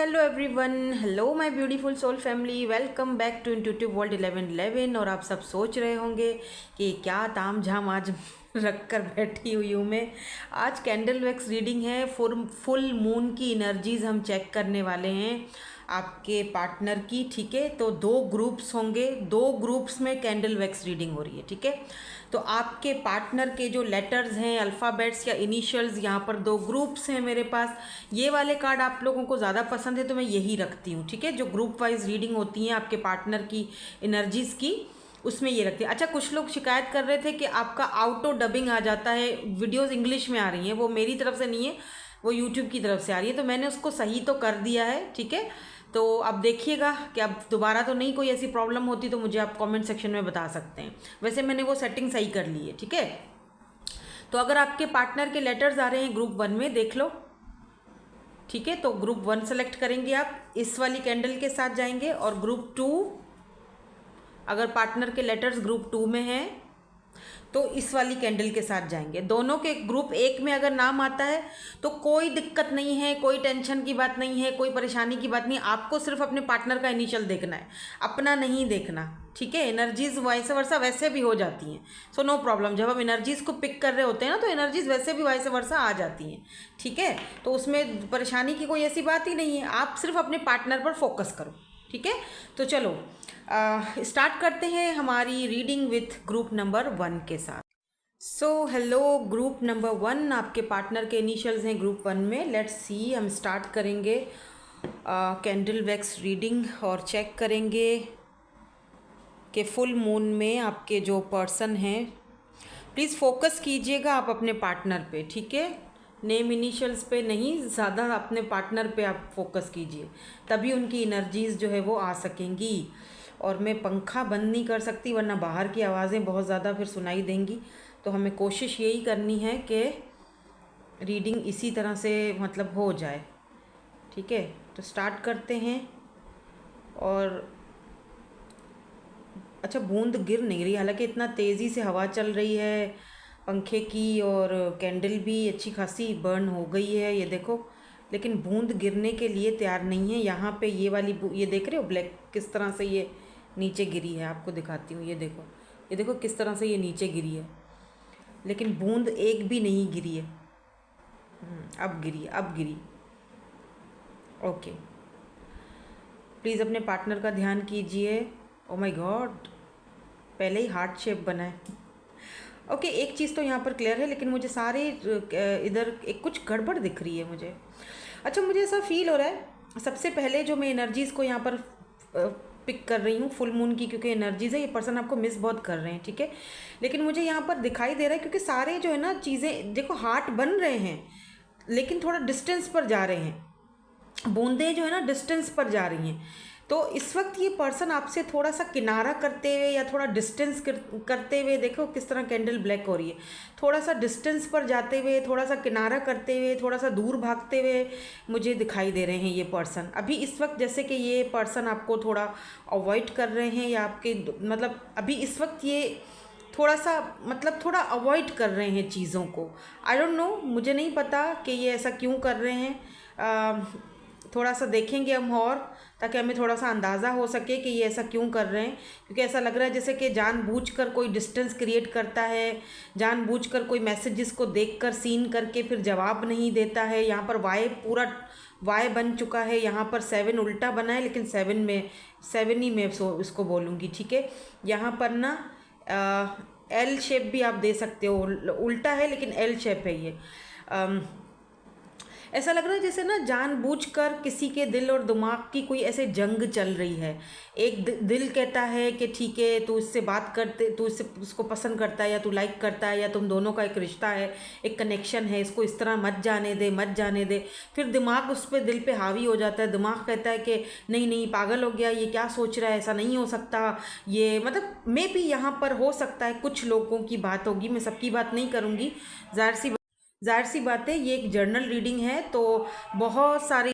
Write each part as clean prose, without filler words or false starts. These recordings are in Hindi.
Hello everyone, hello my beautiful soul family, welcome back to intuitive world 1111। और आप सब सोच रहे होंगे कि क्या ताम झाम आज रख कर बैठी हुई हूँ मैं। आज कैंडल वैक्स रीडिंग है, फुल मून की एनर्जीज़ हम चेक करने वाले हैं आपके पार्टनर की। ठीक है, तो 2 ग्रुप्स होंगे, 2 ग्रुप्स में कैंडल वैक्स रीडिंग हो रही है। ठीक है, तो आपके पार्टनर के जो लेटर्स हैं, अल्फ़ाबेट्स या इनिशियल्स, यहाँ पर 2 ग्रुप्स हैं मेरे पास। ये वाले कार्ड आप लोगों को ज़्यादा पसंद है तो मैं यही रखती हूँ। ठीक है, जो ग्रुप वाइज रीडिंग होती हैं आपके पार्टनर की एनर्जीज़ की, उसमें ये रखती है। अच्छा, कुछ लोग शिकायत कर रहे थे कि आपका आउटो डबिंग आ जाता है, वीडियोस इंग्लिश में आ रही हैं। वो मेरी तरफ से नहीं है, वो यूट्यूब की तरफ से आ रही है, तो मैंने उसको सही तो कर दिया है। ठीक है, तो अब देखिएगा कि अब दोबारा तो नहीं कोई ऐसी प्रॉब्लम होती तो मुझे आप कमेंट सेक्शन में बता सकते हैं। वैसे मैंने वो सेटिंग सही कर ली है। ठीक है, तो अगर आपके पार्टनर के लेटर्स आ रहे हैं ग्रुप 1 में, देख लो। ठीक है, तो ग्रुप 1 सेलेक्ट करेंगे आप, इस वाली कैंडल के साथ जाएंगे। और ग्रुप 2, अगर पार्टनर के लेटर्स ग्रुप 2 में हैं तो इस वाली कैंडल के साथ जाएंगे। दोनों के ग्रुप 1 में अगर नाम आता है तो कोई दिक्कत नहीं है, कोई टेंशन की बात नहीं है, कोई परेशानी की बात नहीं। आपको सिर्फ अपने पार्टनर का इनिशियल देखना है, अपना नहीं देखना। ठीक है, एनर्जीज वाइस वर्सा वैसे भी हो जाती हैं, सो नो प्रॉब्लम। जब हम एनर्जीज को पिक कर रहे होते हैं ना, तो एनर्जीज वैसे भी वाइस वर्सा आ जाती हैं। ठीक है, तो उसमें परेशानी की कोई ऐसी बात ही नहीं है, आप सिर्फ अपने पार्टनर पर फोकस करो। ठीक है, तो चलो स्टार्ट करते हैं हमारी रीडिंग विथ ग्रुप नंबर 1 के साथ। सो हेलो ग्रुप नंबर 1, आपके पार्टनर के इनिशियल्स हैं ग्रुप 1 में। लेट्स सी, हम स्टार्ट करेंगे कैंडल वैक्स रीडिंग और चेक करेंगे कि फुल मून में आपके जो पर्सन हैं, प्लीज़ फोकस कीजिएगा आप अपने पार्टनर पे। ठीक है, नेम इनिशियल्स पे नहीं, ज़्यादा अपने पार्टनर पे आप फोकस कीजिए, तभी उनकी एनर्जीज़ जो है वो आ सकेंगी। और मैं पंखा बंद नहीं कर सकती वरना बाहर की आवाज़ें बहुत ज़्यादा फिर सुनाई देंगी, तो हमें कोशिश यही करनी है कि रीडिंग इसी तरह से मतलब हो जाए। ठीक है, तो स्टार्ट करते हैं। और अच्छा, बूंद गिर नहीं रही, हालांकि इतना तेज़ी से हवा चल रही है पंखे की, और कैंडल भी अच्छी खासी बर्न हो गई है, ये देखो। लेकिन बूंद गिरने के लिए तैयार नहीं है। यहाँ पे ये वाली ये देख रहे हो ब्लैक किस तरह से ये नीचे गिरी है, आपको दिखाती हूँ। ये देखो, ये देखो किस तरह से ये नीचे गिरी है, लेकिन बूंद एक भी नहीं गिरी है। अब गिरी, अब गिरी। ओके, प्लीज़ अपने पार्टनर का ध्यान कीजिए। ओ माय गॉड, पहले ही हार्ट शेप बना है। ओके, एक चीज़ तो यहाँ पर क्लियर है, लेकिन मुझे सारे इधर एक कुछ गड़बड़ दिख रही है मुझे। अच्छा, मुझे ऐसा फील हो रहा है, सबसे पहले जो मैं एनर्जीज़ को यहाँ पर पिक कर रही हूँ फुल मून की, क्योंकि एनर्जीज़ है, ये पर्सन आपको मिस बहुत कर रहे हैं। ठीक है, लेकिन मुझे यहाँ पर दिखाई दे रहा है, क्योंकि सारे जो है ना चीज़ें देखो, हार्ट बन रहे हैं लेकिन थोड़ा डिस्टेंस पर जा रहे हैं, बूंदें जो है ना डिस्टेंस पर जा रही हैं। तो इस वक्त ये पर्सन आपसे थोड़ा सा किनारा करते हुए या थोड़ा डिस्टेंस करते हुए, देखो किस तरह कैंडल ब्लैक हो रही है, थोड़ा सा डिस्टेंस पर जाते हुए, थोड़ा सा किनारा करते हुए, थोड़ा सा दूर भागते हुए मुझे दिखाई दे रहे हैं ये पर्सन अभी इस वक्त। जैसे कि ये पर्सन आपको थोड़ा अवॉइड कर रहे हैं, या आपके मतलब अभी इस वक्त ये थोड़ा सा मतलब थोड़ा अवॉइड कर रहे हैं चीज़ों को। आई डोंट नो, मुझे नहीं पता कि ये ऐसा क्यों कर रहे हैं। थोड़ा सा देखेंगे हम, और ताकि हमें थोड़ा सा अंदाज़ा हो सके कि ये ऐसा क्यों कर रहे हैं। क्योंकि ऐसा लग रहा है जैसे कि जानबूझकर कोई डिस्टेंस क्रिएट करता है, जानबूझकर कोई मैसेजेस को देखकर सीन करके फिर जवाब नहीं देता है। यहाँ पर वाई पूरा वाई बन चुका है, यहाँ पर 7 उल्टा बना है, लेकिन 7 ही मैं इसको बोलूँगी। ठीक है, यहाँ पर ना एल शेप भी आप दे सकते हो, उल्टा है लेकिन एल शेप है ये। ऐसा लग रहा है जैसे ना जानबूझकर किसी के दिल और दिमाग की कोई ऐसे जंग चल रही है। एक दिल कहता है कि ठीक है, तू इससे बात करते, तू इससे उसको पसंद करता है, या तू लाइक करता है, या तुम दोनों का एक रिश्ता है, एक कनेक्शन है, इसको इस तरह मत जाने दे, मत जाने दे। फिर दिमाग उस पर दिल पे हावी हो जाता है, दिमाग कहता है कि नहीं नहीं, पागल हो गया, ये क्या सोच रहा है, ऐसा नहीं हो सकता। ये मतलब मे भी यहाँ पर हो सकता है कुछ लोगों की बात होगी, मैं सबकी बात नहीं करूँगी। जाहिर सी बात है, ये एक जर्नल रीडिंग है, तो बहुत सारे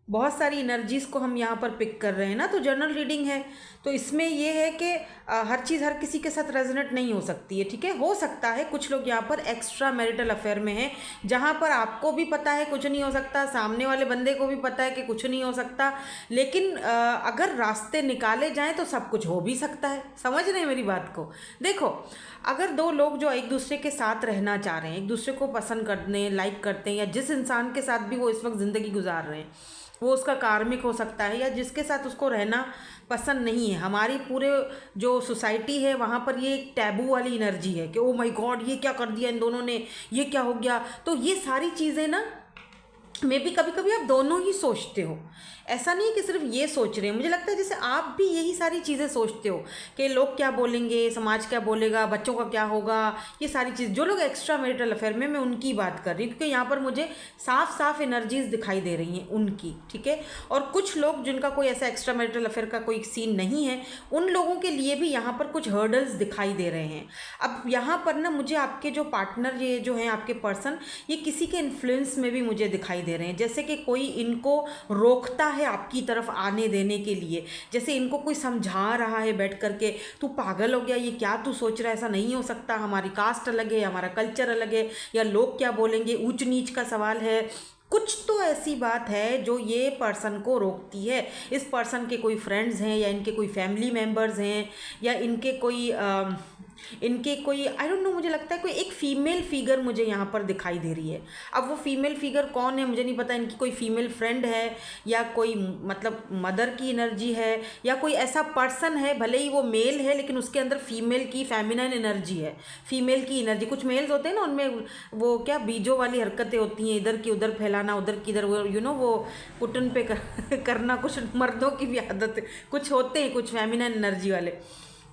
बहुत सारी एनर्जीज़ को हम यहाँ पर पिक कर रहे हैं ना। तो जर्नल रीडिंग है, तो इसमें ये है कि हर चीज़ हर किसी के साथ रेजोनेट नहीं हो सकती है, ठीक है। हो सकता है कुछ लोग यहाँ पर एक्स्ट्रा मैरिटल अफेयर में हैं, जहाँ पर आपको भी पता है कुछ नहीं हो सकता, सामने वाले बंदे को भी पता है कि कुछ नहीं हो सकता, लेकिन अगर रास्ते निकाले जाएँ तो सब कुछ हो भी सकता है। समझ रहे हैं मेरी बात को? देखो, अगर दो लोग जो एक दूसरे के साथ रहना चाह रहे हैं, एक दूसरे को पसंद करते हैं, लाइक करते हैं, या जिस इंसान के साथ भी वो इस वक्त ज़िंदगी गुजार रहे हैं, वो उसका कार्मिक हो सकता है, या जिसके साथ उसको रहना पसंद नहीं है, हमारी पूरे जो सोसाइटी है वहाँ पर ये एक टैबू वाली एनर्जी है कि ओ माय गॉड ये क्या कर दिया इन दोनों ने, ये क्या हो गया। तो ये सारी चीज़ें ना, मे भी कभी कभी आप दोनों ही सोचते हो, ऐसा नहीं है कि सिर्फ ये सोच रहे हैं। मुझे लगता है जैसे आप भी यही सारी चीज़ें सोचते हो कि लोग क्या बोलेंगे, समाज क्या बोलेगा, बच्चों का क्या होगा, ये सारी चीज़। जो लोग एक्स्ट्रा मैरिटल अफेयर में, मैं उनकी बात कर रही हूँ, क्योंकि यहाँ पर मुझे साफ साफ एनर्जीज दिखाई दे रही हैं उनकी, ठीक है। और कुछ लोग जिनका कोई ऐसा एक्स्ट्रा मैरिटल अफेयर का कोई सीन नहीं है, उन लोगों के लिए भी यहाँ पर कुछ हर्डल्स दिखाई दे रहे हैं। अब यहाँ पर ना मुझे आपके जो पार्टनर, ये जो हैं आपके पर्सन, ये किसी के इन्फ्लुएंस में भी मुझे दिखाई दे रहे हैं, जैसे कि कोई इनको रोकता है आपकी तरफ आने देने के लिए, जैसे इनको कोई समझा रहा है बैठ करके, तू पागल हो गया, ये क्या तू सोच रहा है, ऐसा नहीं हो सकता, हमारी कास्ट अलग है, हमारा कल्चर अलग है, या लोग क्या बोलेंगे, ऊंच नीच का सवाल है। कुछ तो ऐसी बात है जो ये पर्सन को रोकती है। इस पर्सन के कोई फ्रेंड्स हैं, या इनके कोई फैमिली मेम्बर्स हैं, या इनके कोई आई डोंट नो, मुझे लगता है कोई एक फीमेल फिगर मुझे यहाँ पर दिखाई दे रही है। अब वो फीमेल फिगर कौन है मुझे नहीं पता, इनकी कोई फीमेल फ्रेंड है, या कोई मतलब मदर की एनर्जी है, या कोई ऐसा पर्सन है, भले ही वो मेल है लेकिन उसके अंदर फीमेल की फेमिनाइन एनर्जी है, फीमेल की एनर्जी। कुछ मेल्स होते हैं ना, उनमें वो क्या बीजों वाली हरकतें होती हैं, इधर की उधर फैलाना, उधर की इधर, वो वो पुटन पे करना। कुछ मर्दों की भी आदत कुछ होते हैं, कुछ फेमिनाइन एनर्जी वाले,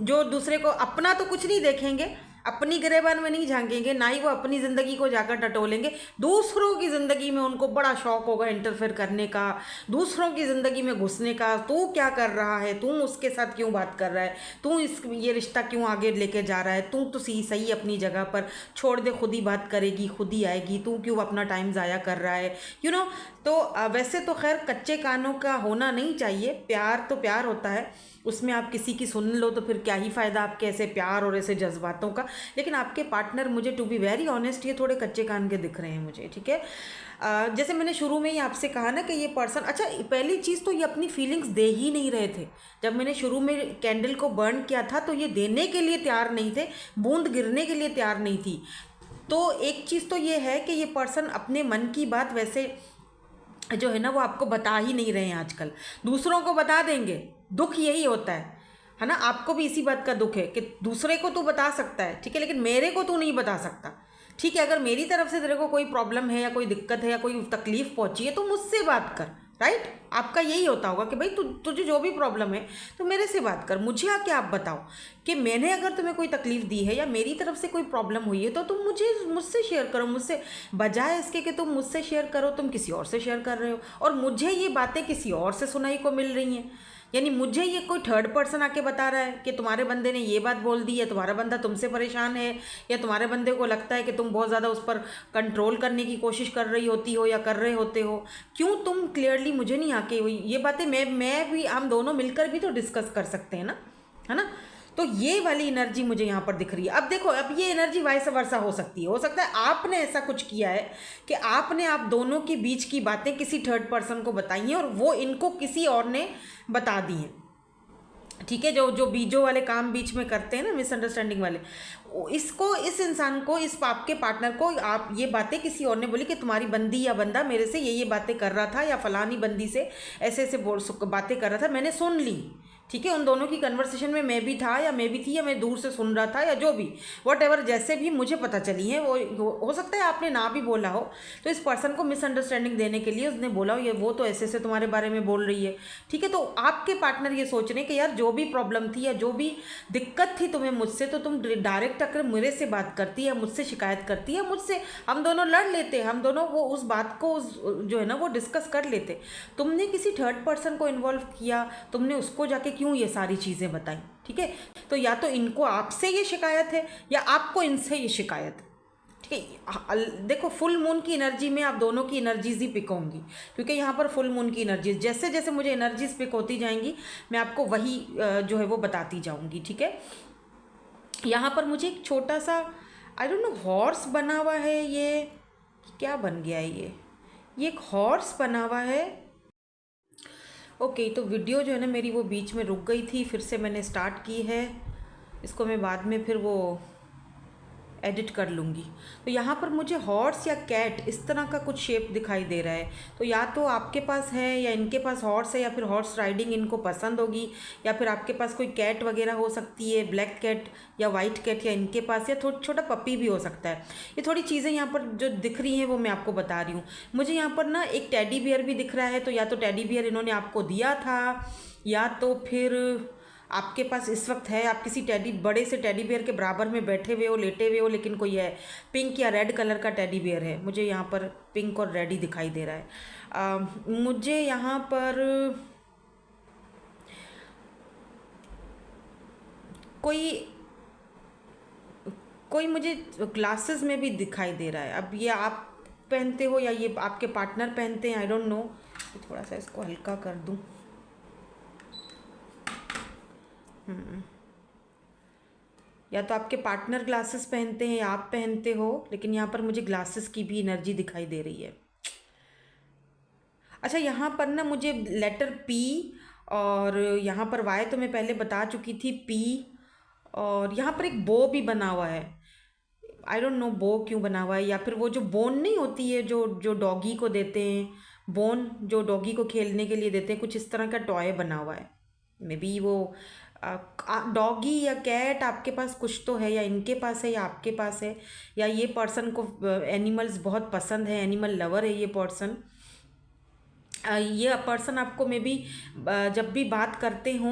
जो दूसरे को, अपना तो कुछ नहीं देखेंगे, अपनी गिरेबान में नहीं झांकेंगे, ना ही वो अपनी ज़िंदगी को जाकर टटोलेंगे, दूसरों की ज़िंदगी में उनको बड़ा शौक होगा इंटरफेयर करने का, दूसरों की ज़िंदगी में घुसने का। तू क्या कर रहा है, तू उसके साथ क्यों बात कर रहा है, तू ये रिश्ता क्यों आगे लेके जा रहा है, तू तो सही सही अपनी जगह पर छोड़ दे, खुद ही बात करेगी, खुद ही आएगी, तू क्यों अपना टाइम ज़ाया कर रहा है, तो वैसे तो खैर कच्चे कानों का होना नहीं चाहिए, प्यार तो प्यार होता है, उसमें आप किसी की सुन लो तो फिर क्या ही फ़ायदा आपके ऐसे प्यार और ऐसे जज्बातों का। लेकिन आपके पार्टनर मुझे टू बी वेरी ऑनेस्ट ये थोड़े कच्चे कान के दिख रहे हैं मुझे, ठीक है। जैसे मैंने शुरू में ही आपसे कहा ना कि ये पर्सन, अच्छा पहली चीज़ तो ये अपनी फीलिंग्स दे ही नहीं रहे थे। जब मैंने शुरू में कैंडल को बर्न किया था तो ये देने के लिए तैयार नहीं थे, बूंद गिरने के लिए तैयार नहीं थी। तो एक चीज़ तो ये है कि ये पर्सन अपने मन की बात वैसे जो है ना वो आपको बता ही नहीं रहे हैं आजकल, दूसरों को बता देंगे। दुख यही होता है ना। आपको भी इसी बात का दुख है कि दूसरे को तू बता सकता है, ठीक है, लेकिन मेरे को तू नहीं बता सकता, ठीक है। अगर मेरी तरफ से तेरे को कोई प्रॉब्लम है, या कोई दिक्कत है, या कोई तकलीफ पहुंची है, तो मुझसे बात कर, राइट। आपका यही होता होगा कि भाई तुझे जो भी प्रॉब्लम है तो मेरे से बात कर, मुझे आके आप बताओ कि मैंने अगर तुम्हें कोई तकलीफ़ दी है, या मेरी तरफ से कोई प्रॉब्लम हुई है, तो तुम मुझसे शेयर करो, मुझसे, बजाय इसके कि तुम मुझसे शेयर करो तुम किसी और से शेयर कर रहे हो, और मुझे ये बातें किसी और से सुनाई को मिल रही हैं। यानी मुझे ये कोई थर्ड पर्सन आके बता रहा है कि तुम्हारे बंदे ने ये बात बोल दी है, तुम्हारा बंदा तुमसे परेशान है, या तुम्हारे बंदे को लगता है कि तुम बहुत ज़्यादा उस पर कंट्रोल करने की कोशिश कर रही होती हो या कर रहे होते हो। क्यों तुम क्लियरली मुझे नहीं आके ये बातें, मैं भी, हम दोनों मिलकर भी तो डिस्कस कर सकते हैं ना, है ना। तो ये वाली एनर्जी मुझे यहाँ पर दिख रही है। अब देखो, अब ये एनर्जी वाइस वर्सा हो सकती है, हो सकता है आपने ऐसा कुछ किया है कि आपने आप दोनों के बीच की बातें किसी थर्ड पर्सन को बताई हैं, और वो इनको किसी और ने बता दी हैं, ठीक है। जो बीजों वाले काम बीच में करते हैं ना, मिसअंडरस्टैंडिंग वाले, इसको, इस इंसान को, इस आपके पार्टनर को आप ये बातें किसी और ने बोली कि तुम्हारी बंदी या बंदा मेरे से ये बातें कर रहा था, या फलानी बंदी से ऐसे ऐसे बातें कर रहा था, मैंने सुन ली, ठीक है। उन दोनों की कन्वर्सेशन में मैं भी था, या मैं भी थी, या मैं दूर से सुन रहा था, या जो भी वट एवर, जैसे भी मुझे पता चली है वो हो सकता है आपने ना भी बोला हो, तो इस पर्सन को मिसअंडरस्टैंडिंग देने के लिए उसने बोला हो ये वो तो ऐसे ऐसे तुम्हारे बारे में बोल रही है, ठीक है। तो आपके पार्टनर ये सोच रहे हैं कि यार जो भी प्रॉब्लम थी, या जो भी दिक्कत थी तुम्हें मुझसे, तो तुम डायरेक्ट अगर मेरे से बात करती है, मुझसे शिकायत करती है, मुझसे हम दोनों लड़ लेते, हम दोनों वो उस बात को जो है ना वो डिस्कस कर लेते। तुमने किसी थर्ड पर्सन को इन्वॉल्व किया, तुमने उसको जाके क्यों ये सारी चीज़ें बताई, ठीक है। तो या तो इनको आपसे ये शिकायत है, या आपको इनसे ये शिकायत है। ठीक है। देखो फुल मून की एनर्जी में आप दोनों की एनर्जीज ही पिक होंगी, क्योंकि यहाँ पर फुल मून की एनर्जीज जैसे जैसे मुझे एनर्जीज पिक होती जाएंगी मैं आपको वही जो है वो बताती जाऊँगी। ठीक है। यहाँ पर मुझे एक छोटा सा आई डोंट नो हॉर्स बना हुआ है, ये क्या बन गया है ये एक हॉर्स बना हुआ है। ओके, तो वीडियो जो है ना मेरी वो बीच में रुक गई थी, फिर से मैंने स्टार्ट की है। इसको मैं बाद में फिर वो एडिट कर लूँगी। तो यहाँ पर मुझे हॉर्स या कैट इस तरह का कुछ शेप दिखाई दे रहा है। तो या तो आपके पास है या इनके पास हॉर्स है, या फिर हॉर्स राइडिंग इनको पसंद होगी, या फिर आपके पास कोई कैट वगैरह हो सकती है, ब्लैक कैट या वाइट कैट, या इनके पास या छोटा पपी भी हो सकता है। ये थोड़ी चीज़ें यहाँ पर जो दिख रही हैं वो मैं आपको बता रही हूँ। मुझे यहाँ पर ना एक टेडी बियर भी दिख रहा है, तो या तो टेडी बियर इन्होंने आपको दिया था, या तो फिर आपके पास इस वक्त है, आप किसी बड़े से टेडी बियर के बराबर में बैठे हुए हो, लेटे हुए हो, लेकिन कोई है पिंक या रेड कलर का टेडी बियर है। मुझे यहाँ पर पिंक और रेड ही दिखाई दे रहा है। मुझे यहाँ पर कोई मुझे ग्लासेस में भी दिखाई दे रहा है। अब ये आप पहनते हो या ये आपके पार्टनर पहनते हैं, आई डोंट नो। थोड़ा सा इसको हल्का कर दूँ। या तो आपके पार्टनर ग्लासेस पहनते हैं या आप पहनते हो, लेकिन यहाँ पर मुझे ग्लासेस की भी एनर्जी दिखाई दे रही है। अच्छा, यहाँ पर ना मुझे लेटर पी और यहाँ पर वाई तो मैं पहले बता चुकी थी, पी, और यहाँ पर एक बो भी बना हुआ है। आई डोंट नो बो क्यों बना हुआ है, या फिर वो जो बोन नहीं होती है जो जो डॉगी को देते हैं, बोन जो डॉगी को खेलने के लिए देते हैं, कुछ इस तरह का टॉय बना हुआ है। मे बी वो डॉगी या कैट आपके पास कुछ तो है, या इनके पास है या आपके पास है, या ये पर्सन को एनिमल्स बहुत पसंद है, एनिमल लवर है ये पर्सन। ये पर्सन आपको मे बी जब भी बात करते हो,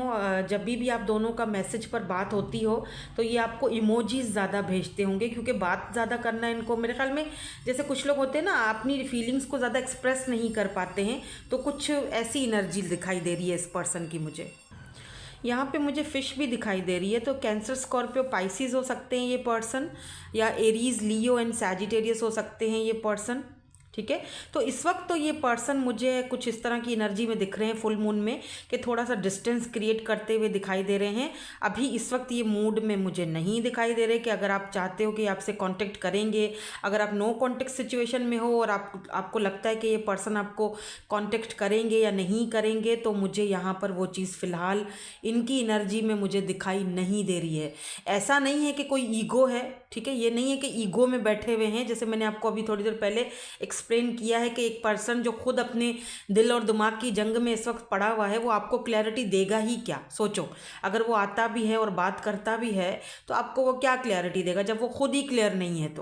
जब भी आप दोनों का मैसेज पर बात होती हो, तो ये आपको इमोजीज ज़्यादा भेजते होंगे, क्योंकि बात ज़्यादा करना इनको मेरे ख्याल में, जैसे कुछ लोग होते हैं ना अपनी फीलिंग्स को ज़्यादा एक्सप्रेस नहीं कर पाते हैं, तो कुछ ऐसी एनर्जी दिखाई दे रही है इस पर्सन की मुझे। यहाँ पे मुझे फ़िश भी दिखाई दे रही है, तो कैंसर, स्कॉर्पियो, पाइसिस हो सकते हैं ये पर्सन, या एरीज, लियो एंड सैजिटेरियस हो सकते हैं ये पर्सन। ठीक है। तो इस वक्त तो ये पर्सन मुझे कुछ इस तरह की एनर्जी में दिख रहे हैं फुल मून में, कि थोड़ा सा डिस्टेंस क्रिएट करते हुए दिखाई दे रहे हैं। अभी इस वक्त ये मूड में मुझे नहीं दिखाई दे रहे कि अगर आप चाहते हो कि आपसे कांटेक्ट करेंगे, अगर आप नो कांटेक्ट सिचुएशन में हो और आपको लगता है कि ये पर्सन आपको कांटेक्ट करेंगे या नहीं करेंगे, तो मुझे यहाँ पर वो चीज़ फ़िलहाल इनकी एनर्जी में मुझे दिखाई नहीं दे रही है। ऐसा नहीं है कि कोई ईगो है, ठीक है, ये नहीं है कि ईगो में बैठे हुए हैं। जैसे मैंने आपको अभी थोड़ी देर पहले एक्सप्लेन किया है कि एक पर्सन जो खुद अपने दिल और दिमाग की जंग में इस वक्त पड़ा हुआ है, वो आपको क्लैरिटी देगा ही क्या? सोचो, अगर वो आता भी है और बात करता भी है तो आपको वो क्या क्लैरिटी देगा जब वो खुद ही क्लियर नहीं है?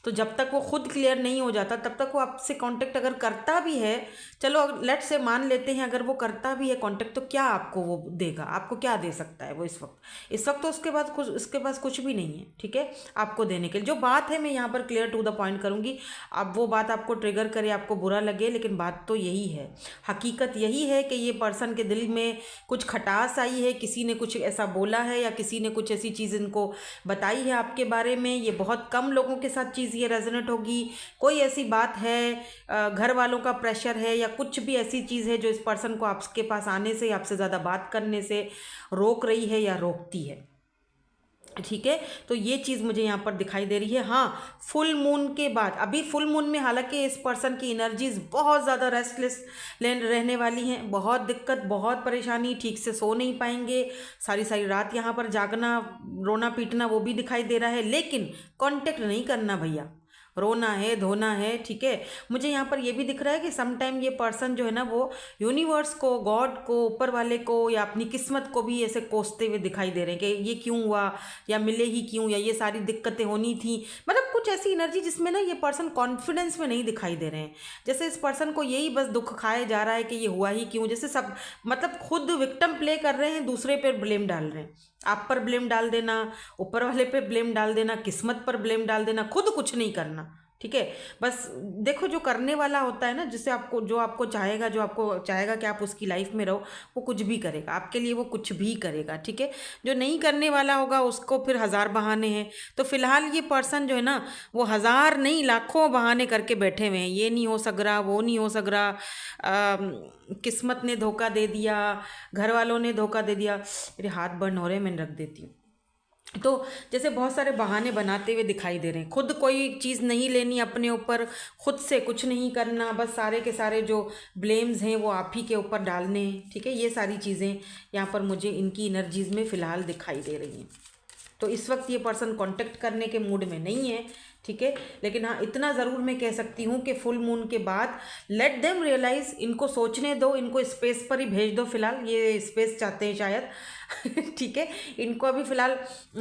तो जब तक वो खुद क्लियर नहीं हो जाता तब तक वो आपसे कांटेक्ट अगर करता भी है, चलो लेट से मान लेते हैं अगर वो करता भी है कांटेक्ट, तो क्या आपको वो देगा? आपको क्या दे सकता है वो इस वक्त? तो उसके पास कुछ भी नहीं है, ठीक है, आपको देने के लिए। जो बात है मैं यहाँ पर क्लियर टू द पॉइंट करूँगी। अब वो बात आपको ट्रिगर करे, आपको बुरा लगे, लेकिन बात तो यही है, हकीकत यही है कि ये पर्सन के दिल में कुछ खटास आई है, किसी ने कुछ ऐसा बोला है या किसी ने कुछ ऐसी चीज़ इनको बताई है आपके बारे में। ये बहुत कम लोगों के साथ चीज़ ये रेजोनेट होगी। कोई ऐसी बात है, घर वालों का प्रेशर है या कुछ भी ऐसी चीज़ है जो इस पर्सन को आपके पास आने से, आपसे ज़्यादा बात करने से रोक रही है या रोकती है, ठीक है। तो ये चीज़ मुझे यहाँ पर दिखाई दे रही है। हाँ, फुल मून के बाद, अभी फुल मून में हालांकि इस पर्सन की एनर्जीज बहुत ज़्यादा रेस्टलेस रहने वाली हैं, बहुत दिक्कत, बहुत परेशानी, ठीक से सो नहीं पाएंगे, सारी सारी रात यहाँ पर जागना, रोना पीटना वो भी दिखाई दे रहा है। लेकिन कांटेक्ट नहीं करना भैया, रोना है, धोना है, ठीक है। मुझे यहाँ पर ये भी दिख रहा है कि समटाइम ये पर्सन जो है ना वो यूनिवर्स को, गॉड को, ऊपर वाले को या अपनी किस्मत को भी ऐसे कोसते हुए दिखाई दे रहे हैं कि ये क्यों हुआ, या मिले ही क्यों, या ये सारी दिक्कतें होनी थी। मतलब कुछ ऐसी एनर्जी जिसमें ना ये पर्सन कॉन्फिडेंस में नहीं दिखाई दे रहे हैं, जैसे इस पर्सन को यही बस दुख खाया जा रहा है कि ये हुआ ही क्यों, जैसे सब मतलब खुद विक्टिम प्ले कर रहे हैं, दूसरे पर ब्लेम डाल रहे हैं। आप पर ब्लेम डाल देना, ऊपर वाले पे ब्लेम डाल देना, किस्मत पर ब्लेम डाल देना, खुद कुछ नहीं करना, ठीक है। बस देखो, जो करने वाला होता है ना, जिसे आपको जो आपको चाहेगा कि आप उसकी लाइफ में रहो, वो कुछ भी करेगा आपके लिए, वो कुछ भी करेगा, ठीक है। जो नहीं करने वाला होगा उसको फिर हज़ार बहाने हैं। तो फिलहाल ये पर्सन जो है ना, वो हज़ार नहीं लाखों बहाने करके बैठे हुए हैं। ये नहीं हो सक रहा, वो नहीं हो सक रहा, किस्मत ने धोखा दे दिया, घर वालों ने धोखा दे दिया। मेरे हाथ बर्न हो रहे हैं, मैंने रख देती हूँ। तो जैसे बहुत सारे बहाने बनाते हुए दिखाई दे रहे हैं, खुद कोई चीज़ नहीं लेनी अपने ऊपर, खुद से कुछ नहीं करना, बस सारे के सारे जो ब्लेम्स हैं वो आप ही के ऊपर डालने हैं, ठीक है। ये सारी चीज़ें यहाँ पर मुझे इनकी एनर्जीज में फ़िलहाल दिखाई दे रही हैं। तो इस वक्त ये पर्सन कांटेक्ट करने के मूड में नहीं है, ठीक है। लेकिन हाँ, इतना ज़रूर मैं कह सकती हूँ कि फुल मून के बाद लेट देम रियलाइज़, इनको सोचने दो, इनको स्पेस पर ही भेज दो। फिलहाल ये स्पेस चाहते हैं शायद ठीक है। इनको अभी फ़िलहाल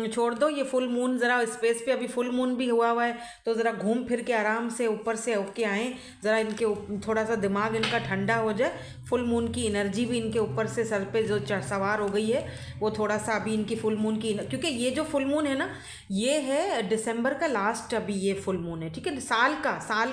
छोड़ दो, ये फुल मून ज़रा स्पेस पे, अभी फुल मून भी हुआ है तो ज़रा घूम फिर के आराम से ऊपर से होके आएँ, ज़रा इनके थोड़ा सा दिमाग इनका ठंडा हो जाए। फुल मून की एनर्जी भी इनके ऊपर से सर पे जो सवार हो गई है, वो थोड़ा सा अभी इनकी फुल मून की, क्योंकि ये जो फुल मून है ना, ये है दिसंबर का लास्ट, अभी ये फुल मून है, ठीक है। साल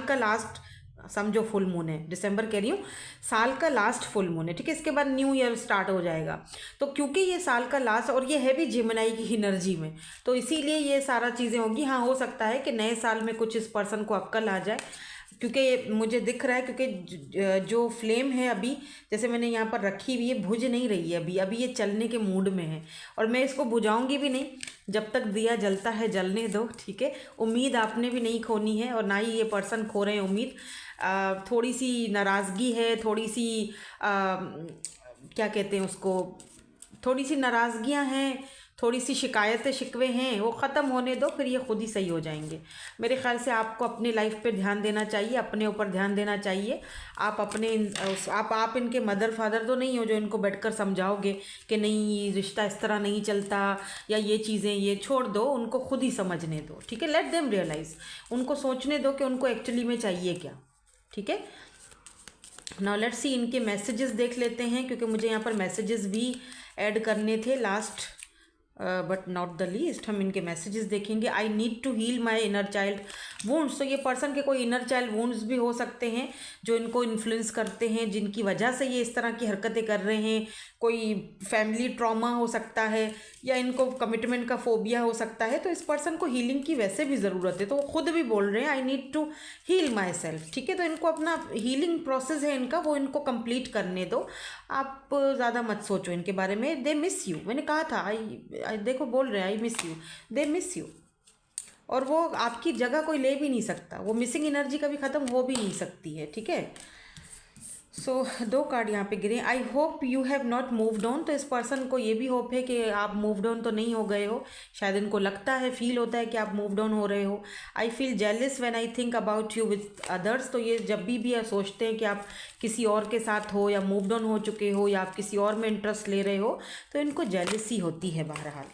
का लास्ट समझो फुल मून है, दिसंबर कह रही हूँ, साल का लास्ट फुल मून है, ठीक है। इसके बाद न्यू ईयर स्टार्ट हो जाएगा। तो क्योंकि ये साल का लास्ट, और ये है भी जिमनाई की एनर्जी में, तो इसीलिए ये सारा चीज़ें होंगी। हाँ, हो सकता है कि नए साल में कुछ इस पर्सन को अक्ल आ जाए, क्योंकि मुझे दिख रहा है, क्योंकि जो फ्लेम है अभी, जैसे मैंने यहाँ पर रखी हुई है, बुझ नहीं रही है अभी ये चलने के मूड में है, और मैं इसको बुझाऊंगी भी नहीं। जब तक दिया जलता है जलने दो, ठीक है। उम्मीद आपने भी नहीं खोनी है, और ना ही ये पर्सन खो रहे हैं उम्मीद। थोड़ी सी नाराज़गी है, थोड़ी सी क्या कहते हैं उसको, थोड़ी सी नाराज़गियाँ हैं, थोड़ी सी शिकायतें शिकवे हैं, वो ख़त्म होने दो, फिर ये खुद ही सही हो जाएंगे। मेरे ख्याल से आपको अपनी लाइफ पे ध्यान देना चाहिए, अपने ऊपर ध्यान देना चाहिए। आप अपने आप इनके मदर फादर तो नहीं हो जो इनको बैठकर समझाओगे कि नहीं रिश्ता इस तरह नहीं चलता, या ये चीज़ें, ये छोड़ दो, उनको खुद ही समझने दो, ठीक है। लेट देम रियलाइज़, उनको सोचने दो कि उनको एक्चुअली में चाहिए क्या, ठीक है। नाउ लेट्स सी, इनके मैसेजेस देख लेते हैं, क्योंकि मुझे यहाँ पर मैसेजेस भी ऐड करने थे last but not the least. हम इनके मैसेजेस देखेंगे। I need to heal my inner child wounds. तो ये पर्सन के कोई इनर चाइल्ड वुंड्स भी हो सकते हैं जो इनको इन्फ्लुएंस करते हैं, जिनकी वजह से ये इस तरह की हरकतें कर रहे हैं। कोई फैमिली ट्रॉमा हो सकता है, या इनको कमिटमेंट का फोबिया हो सकता है। तो इस पर्सन को हीलिंग की वैसे भी ज़रूरत है, तो वो खुद भी बोल रहे हैं I need to heal myself, ठीक है। तो इनको अपना हीलिंग प्रोसेस है इनका, वो इनको कंप्लीट करने दो। आप ज़्यादा मत सोचो इनके बारे में। दे मिस यू, मैंने कहा था, आई देखो बोल रहे हैं I miss you, they miss you, और वो आपकी जगह कोई ले भी नहीं सकता। वो मिसिंग एनर्जी कभी ख़त्म हो भी नहीं सकती है, ठीक है। सो 2 कार्ड यहाँ पे गिरे। I hope you have not moved on. तो इस पर्सन को ये भी होप है कि आप मूव्ड ऑन तो नहीं हो गए हो। शायद इनको लगता है, फील होता है कि आप मूव्ड ऑन हो रहे हो। I feel जेलिस when I think about you with others. तो ये जब भी सोचते हैं कि आप किसी और के साथ हो, या मूव्ड ऑन हो चुके हो, या आप किसी और में इंटरेस्ट ले रहे हो, तो इनको जेलिसी होती है बहरहाल।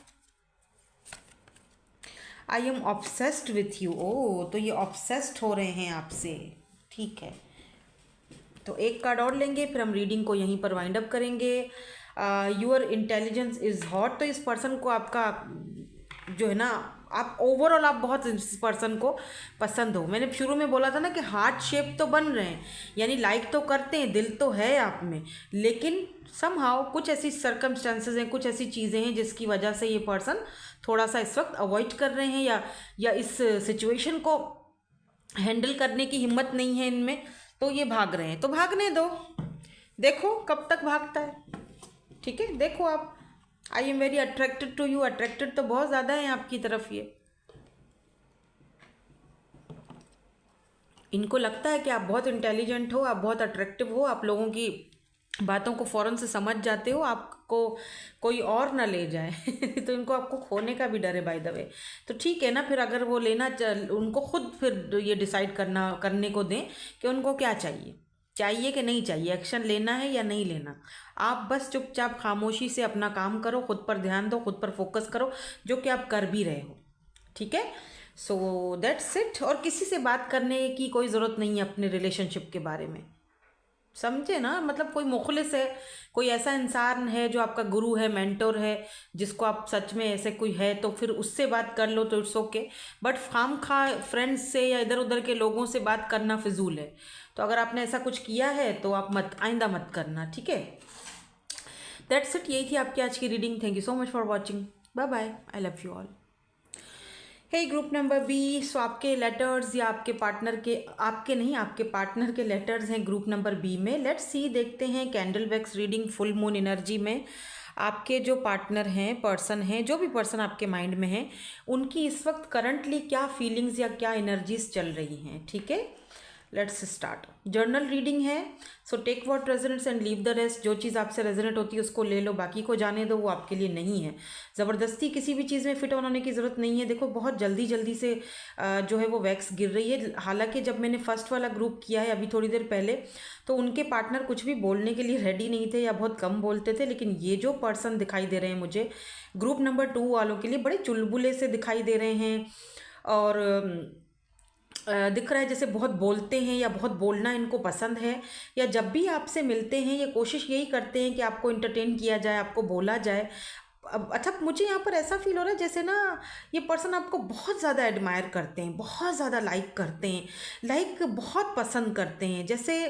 I am obsessed with you. ओ, तो ये ऑब्सेस्ड हो रहे हैं आपसे, ठीक है। तो एक कार्ड और लेंगे, फिर हम रीडिंग को यहीं पर वाइंड अप करेंगे। Your intelligence is hot. तो इस पर्सन को आपका जो है ना, आप ओवरऑल आप बहुत इस पर्सन को पसंद हो। मैंने शुरू में बोला था ना कि हार्ट शेप तो बन रहे हैं, यानी लाइक तो करते हैं, दिल तो है आप में, लेकिन समहाउ कुछ ऐसी सर्कमस्टेंसेज हैं, कुछ ऐसी चीज़ें हैं जिसकी वजह से ये पर्सन थोड़ा सा इस वक्त अवॉइड कर रहे हैं, या इस सिचुएशन को हैंडल करने की हिम्मत नहीं है इनमें, तो ये भाग रहे हैं। तो भागने दो, देखो कब तक भागता है, ठीक है। देखो आप, I am very attracted to you. Attracted तो बहुत ज़्यादा है आपकी तरफ ये। इनको लगता है कि आप बहुत इंटेलिजेंट हो, आप बहुत अट्रैक्टिव हो, आप लोगों की बातों को फ़ौरन से समझ जाते हो, आपको कोई और ना ले जाए तो इनको आपको खोने का भी डर है बाय द वे। तो ठीक है ना, फिर अगर वो उनको खुद फिर ये डिसाइड करने को दें कि उनको क्या चाहिए कि नहीं चाहिए, एक्शन लेना है या नहीं लेना। आप बस चुपचाप खामोशी से अपना काम करो, खुद पर ध्यान दो, खुद पर फोकस करो, जो कि आप कर भी रहे हो, ठीक है। So that's it. और किसी से बात करने की कोई ज़रूरत नहीं है अपने रिलेशनशिप के बारे में, समझे ना, मतलब कोई मुखलिस है, कोई ऐसा इंसान है जो आपका गुरु है, मेंटोर है, जिसको आप सच में ऐसे कोई है तो फिर उससे बात कर लो तो इट्स ओके। बट खाम खा फ्रेंड्स से या इधर उधर के लोगों से बात करना फिजूल है। तो अगर आपने ऐसा कुछ किया है तो आप मत, आइंदा मत करना, ठीक है। दैट्स इट, यही थी आपकी आज की reading. Thank you so much for watching. Bye bye, I love you all. Hey group number B, so आपके लेटर्स या आपके पार्टनर के, आपके नहीं आपके पार्टनर के लेटर्स हैं ग्रुप नंबर बी में। लेट्स सी, देखते हैं candle wax reading full moon energy में आपके जो पार्टनर हैं, पर्सन हैं, जो भी पर्सन आपके माइंड में है, उनकी इस वक्त करंटली क्या फीलिंग्स या क्या एनर्जीज चल रही हैं, ठीक है। Let's start. जर्नल रीडिंग है, so take what resonates and leave the rest. जो चीज़ आपसे रेजोनेट होती है उसको ले लो, बाकी को जाने दो, वो आपके लिए नहीं है। ज़बरदस्ती किसी भी चीज़ में फिट होने की ज़रूरत नहीं है। देखो बहुत जल्दी जल्दी से जो है वो वैक्स गिर रही है। हालांकि जब मैंने फर्स्ट वाला ग्रुप किया है अभी थोड़ी देर पहले, तो उनके पार्टनर कुछ भी बोलने के लिए रेडी नहीं थे या बहुत कम बोलते थे, लेकिन ये जो पर्सन दिखाई दे रहे हैं मुझे ग्रुप नंबर 2 वालों के लिए बड़े चुलबुले से दिखाई दे रहे हैं। और दिख रहा है जैसे बहुत बोलते हैं या बहुत बोलना इनको पसंद है, या जब भी आपसे मिलते हैं ये कोशिश यही करते हैं कि आपको इंटरटेन किया जाए, आपको बोला जाए। अब अच्छा, मुझे यहाँ पर ऐसा फील हो रहा है जैसे ना ये पर्सन आपको बहुत ज़्यादा एडमायर करते हैं, बहुत ज़्यादा लाइक करते हैं, लाइक बहुत पसंद करते हैं, जैसे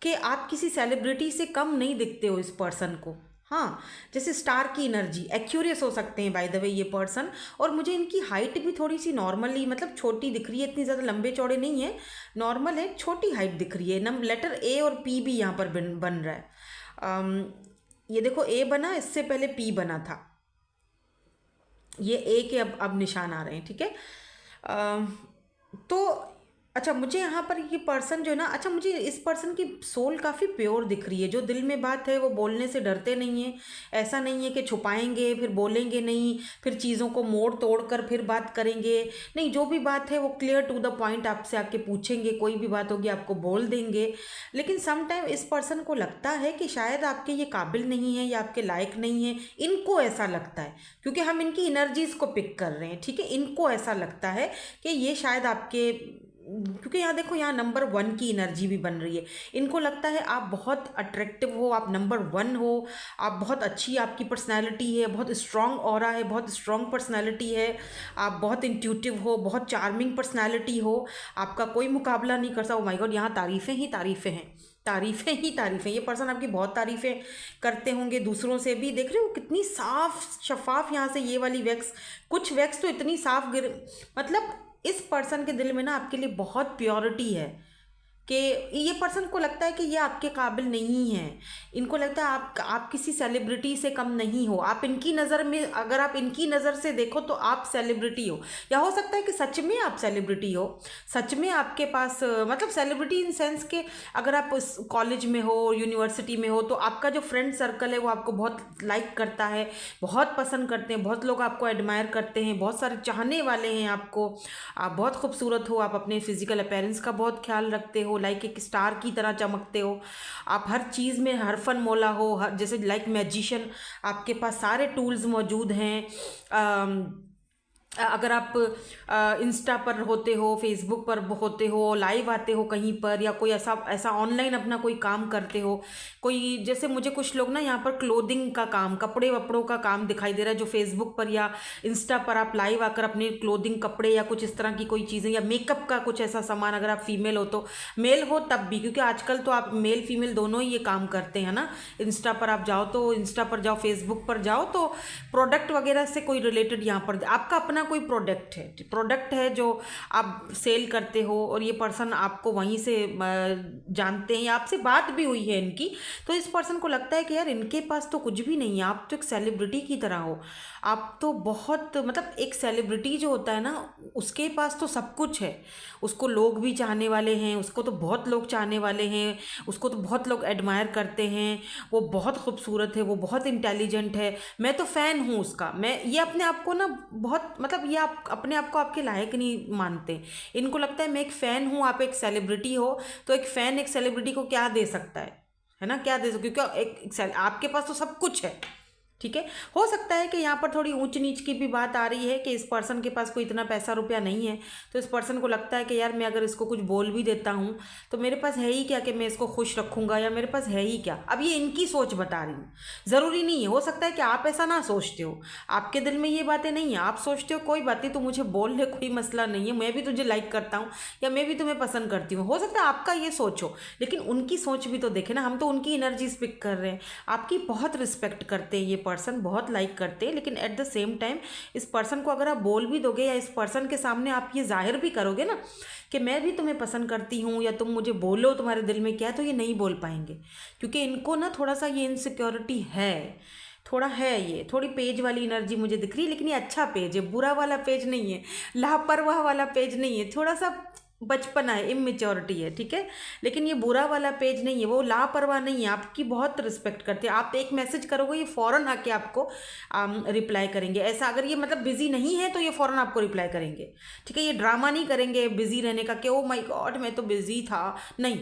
कि आप किसी सेलिब्रिटी से कम नहीं दिखते हो इस पर्सन को। हाँ, जैसे स्टार की एनर्जी, एक्यूरियस हो सकते हैं बाय द वे ये पर्सन। और मुझे इनकी हाइट भी थोड़ी सी नॉर्मली, मतलब छोटी दिख रही है, इतनी ज़्यादा लंबे चौड़े नहीं है, नॉर्मल है, छोटी हाइट दिख रही है। लेटर ए और पी भी यहाँ पर बन रहा है। ये देखो ए बना, इससे पहले पी बना था, ये ए के अब निशान आ रहे हैं, ठीक है। तो अच्छा, मुझे यहाँ पर ये पर्सन जो है ना, अच्छा मुझे इस पर्सन की सोल काफ़ी प्योर दिख रही है। जो दिल में बात है वो बोलने से डरते नहीं हैं। ऐसा नहीं है कि छुपाएंगे फिर बोलेंगे नहीं, फिर चीज़ों को मोड़ तोड़ कर फिर बात करेंगे, नहीं, जो भी बात है वो क्लियर टू द पॉइंट आपसे आके पूछेंगे, कोई भी बात होगी आपको बोल देंगे। लेकिन सम टाइम इस पर्सन को लगता है कि शायद आपके ये काबिल नहीं है या आपके लायक नहीं है, इनको ऐसा लगता है, क्योंकि हम इनकी एनर्जीज को पिक कर रहे हैं, ठीक है। इनको ऐसा लगता है कि ये शायद आपके, क्योंकि यहाँ देखो यहाँ नंबर 1 की एनर्जी भी बन रही है। इनको लगता है आप बहुत अट्रैक्टिव हो, आप नंबर 1 हो, आप बहुत अच्छी, आपकी पर्सनैलिटी है, बहुत स्ट्रॉन्ग ऑरा है, बहुत स्ट्रॉन्ग पर्सनैलिटी है, आप बहुत इंट्यूटिव हो, बहुत चार्मिंग पर्सनैलिटी हो, आपका कोई मुकाबला नहीं कर सकता। ओ माय गॉड, यहाँ तारीफ़ें ही तारीफ़ें हैं, तारीफ़ें ही तारीफ़ें। ये पर्सन आपकी बहुत तारीफ़ें करते होंगे दूसरों से भी। देख रहे हो कितनी साफ शफाफ यहाँ से ये वाली वैक्स, कुछ वैक्स तो इतनी साफ मतलब इस पर्सन के दिल में ना आपके लिए बहुत प्योरिटी है कि ये पर्सन को लगता है कि ये आपके काबिल नहीं है। इनको लगता है आप किसी सेलिब्रिटी से कम नहीं हो। आप इनकी नज़र में, अगर आप इनकी नज़र से देखो तो आप सेलिब्रिटी हो, या हो सकता है कि सच में आप सेलिब्रिटी हो, सच में आपके पास मतलब सेलिब्रिटी इन सेंस के, अगर आप उस कॉलेज में हो, यूनिवर्सिटी में हो, तो आपका जो फ्रेंड सर्कल है वो आपको बहुत लाइक करता है, बहुत पसंद करते हैं, बहुत लोग आपको एडमायर करते हैं, बहुत सारे चाहने वाले हैं आपको। आप बहुत खूबसूरत हो, आप अपने फिजिकल अपीयरेंस का बहुत ख्याल रखते हो, लाइक एक स्टार की तरह चमकते हो, आप हर चीज़ में हरफन मौला हो, जैसे लाइक मैजिशियन, आपके पास सारे टूल्स मौजूद हैं। अगर आप इंस्टा पर होते हो, फेसबुक पर होते हो, लाइव आते हो कहीं पर, या कोई ऐसा ऐसा ऑनलाइन अपना कोई काम करते हो, कोई जैसे मुझे कुछ लोग ना यहाँ पर क्लोथिंग का काम, कपड़े वपड़ों का काम दिखाई दे रहा है, जो फेसबुक पर या इंस्टा पर आप लाइव आकर अपने क्लोथिंग, कपड़े या कुछ इस तरह की कोई चीज़ें, या मेकअप का कुछ ऐसा सामान, अगर आप फीमेल हो तो, मेल हो तब भी, क्योंकि आजकल तो आप मेल फीमेल दोनों ही ये काम करते हैं ना। इंस्टा पर आप जाओ तो, इंस्टा पर जाओ, फेसबुक पर जाओ तो प्रोडक्ट वगैरह से कोई रिलेटेड यहाँ पर आपका अपना कोई प्रोडक्ट है जो आप सेल करते हो, और ये पर्सन आपको वहीं से जानते हैं, आपसे बात भी हुई है इनकी। तो इस पर्सन को लगता है कि यार इनके पास तो कुछ भी नहीं है, आप तो एक सेलिब्रिटी की तरह हो, आप तो बहुत, मतलब एक सेलिब्रिटी जो होता है ना उसके पास तो सब कुछ है, उसको लोग भी चाहने वाले हैं, उसको तो बहुत लोग चाहने वाले हैं, उसको तो बहुत लोग एडमायर करते हैं, वो बहुत खूबसूरत है, वो बहुत इंटेलिजेंट है, मैं तो फ़ैन हूँ उसका। मैं ये अपने आप को ना बहुत, मतलब ये आप अपने आप को आपके लायक नहीं मानते। इनको लगता है मैं एक फ़ैन हूँ, आप एक सेलिब्रिटी हो, तो एक फ़ैन एक सेलिब्रिटी को क्या दे सकता है ना, क्या दे सकता, क्योंकि आपके पास तो सब कुछ है, ठीक है। हो सकता है कि यहाँ पर थोड़ी ऊंच नीच की भी बात आ रही है कि इस पर्सन के पास कोई इतना पैसा रुपया नहीं है, तो इस पर्सन को लगता है कि यार मैं अगर इसको कुछ बोल भी देता हूँ तो मेरे पास है ही क्या कि मैं इसको खुश रखूँगा, या मेरे पास है ही क्या। अब ये इनकी सोच बता रही हूँ, ज़रूरी नहीं है, हो सकता है कि आप ऐसा ना सोचते हो, आपके दिल में ये बातें नहीं है, आप सोचते हो कोई बात नहीं, तो मुझे बोल ले, कोई मसला नहीं है, मैं भी तुझे लाइक करता हूँ या मैं भी तुम्हें पसंद करती हूँ। हो सकता है आपका ये सोच हो, लेकिन उनकी सोच भी तो देखे ना, हम तो उनकी एनर्जी स्पिक कर रहे हैं। आपकी बहुत रिस्पेक्ट करते हैं ये पर्सन, बहुत लाइक करते हैं, लेकिन एट द सेम टाइम इस पर्सन को अगर आप बोल भी दोगे या इस पर्सन के सामने आप ये जाहिर भी करोगे ना कि मैं भी तुम्हें पसंद करती हूँ, या तुम मुझे बोलो तुम्हारे दिल में क्या है, तो ये नहीं बोल पाएंगे, क्योंकि इनको ना थोड़ा सा ये इनसिक्योरिटी है, थोड़ा है, ये थोड़ी पेज वाली एनर्जी मुझे दिख रही है। लेकिन ये अच्छा पेज है, बुरा वाला पेज नहीं है, लापरवाह वाला पेज नहीं है, थोड़ा सा बचपना है, इमेच्योरिटी है, ठीक है। लेकिन ये बुरा वाला पेज नहीं है, वो लापरवाह नहीं है, आपकी बहुत रिस्पेक्ट करते हैं। आप एक मैसेज करोगे ये फ़ौरन आके आपको रिप्लाई करेंगे। ऐसा अगर ये मतलब बिजी नहीं है तो ये फ़ौरन आपको रिप्लाई करेंगे, ठीक है। ये ड्रामा नहीं करेंगे बिजी रहने का कि ओ माय गॉड मैं तो बिजी था, नहीं।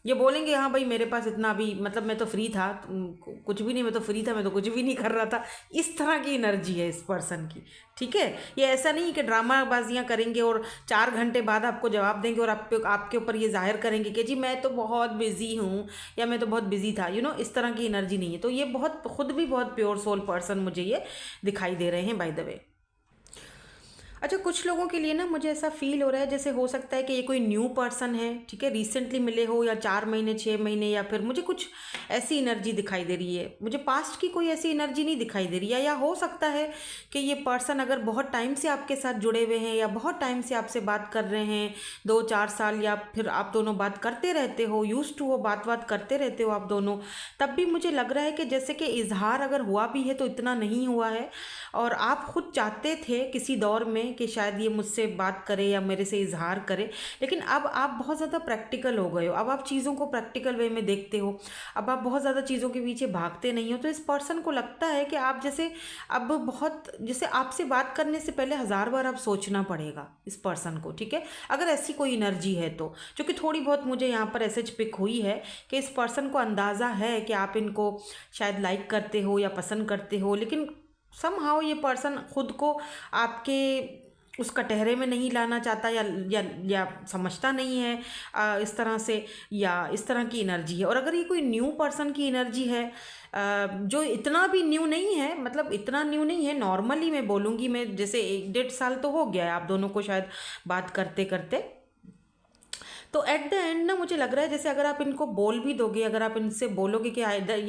ये बोलेंगे हाँ भाई मेरे पास इतना भी मतलब मैं तो फ्री था, कुछ भी नहीं, मैं तो फ्री था, मैं तो कुछ भी नहीं कर रहा था। इस तरह की एनर्जी है इस पर्सन की, ठीक है। ये ऐसा नहीं कि ड्रामाबाजियाँ करेंगे और 4 घंटे बाद आपको जवाब देंगे और आपके ऊपर ये जाहिर करेंगे कि जी मैं तो बहुत बिजी हूँ या मैं तो बहुत बिजी था, इस तरह की एनर्जी नहीं है। तो ये बहुत खुद भी बहुत प्योर सोल पर्सन मुझे ये दिखाई दे रहे हैं बाय द वे। अच्छा, कुछ लोगों के लिए ना मुझे ऐसा फील हो रहा है जैसे हो सकता है कि ये कोई न्यू पर्सन है, ठीक है, रिसेंटली मिले हो, या 4 महीने 6 महीने, या फिर मुझे कुछ ऐसी एनर्जी दिखाई दे रही है। मुझे पास्ट की कोई ऐसी एनर्जी नहीं दिखाई दे रही है, या हो सकता है कि ये पर्सन अगर बहुत टाइम से आपके साथ जुड़े हुए हैं या बहुत टाइम से आपसे बात कर रहे हैं, 2 4 साल, या फिर आप दोनों बात करते रहते हो, यूज टू हो, बात करते रहते हो आप दोनों, तब भी मुझे लग रहा है कि जैसे कि इजहार अगर हुआ भी है तो इतना नहीं हुआ है। और आप खुद चाहते थे किसी दौर में कि शायद ये मुझसे बात करे या मेरे से इजहार करे, लेकिन अब आप बहुत ज़्यादा प्रैक्टिकल हो गए हो, अब आप चीज़ों को प्रैक्टिकल वे में देखते हो, अब आप बहुत ज़्यादा चीज़ों के पीछे भागते नहीं हो। तो इस पर्सन को लगता है कि आप जैसे अब बहुत जैसे आपसे बात करने से पहले 1000 बार आप सोचना पड़ेगा इस पर्सन को, ठीक है। अगर ऐसी कोई एनर्जी है तो, जो कि थोड़ी बहुत मुझे यहाँ पर ऐसे पिक हुई है कि इस पर्सन को अंदाज़ा है कि आप इनको शायद लाइक करते हो या पसंद करते हो, लेकिन समहाउ ये पर्सन खुद को आपके उस कटहरे में नहीं लाना चाहता, या समझता नहीं है इस तरह से, या इस तरह की एनर्जी है। और अगर ये कोई न्यू पर्सन की एनर्जी है, जो इतना भी न्यू नहीं है, मतलब इतना न्यू नहीं है, नॉर्मली मैं बोलूँगी, मैं जैसे 1 1.5 साल तो हो गया है आप दोनों को शायद बात करते करते। तो एट द एंड ना मुझे लग रहा है जैसे अगर आप इनको बोल भी दोगे, अगर आप इनसे बोलोगे कि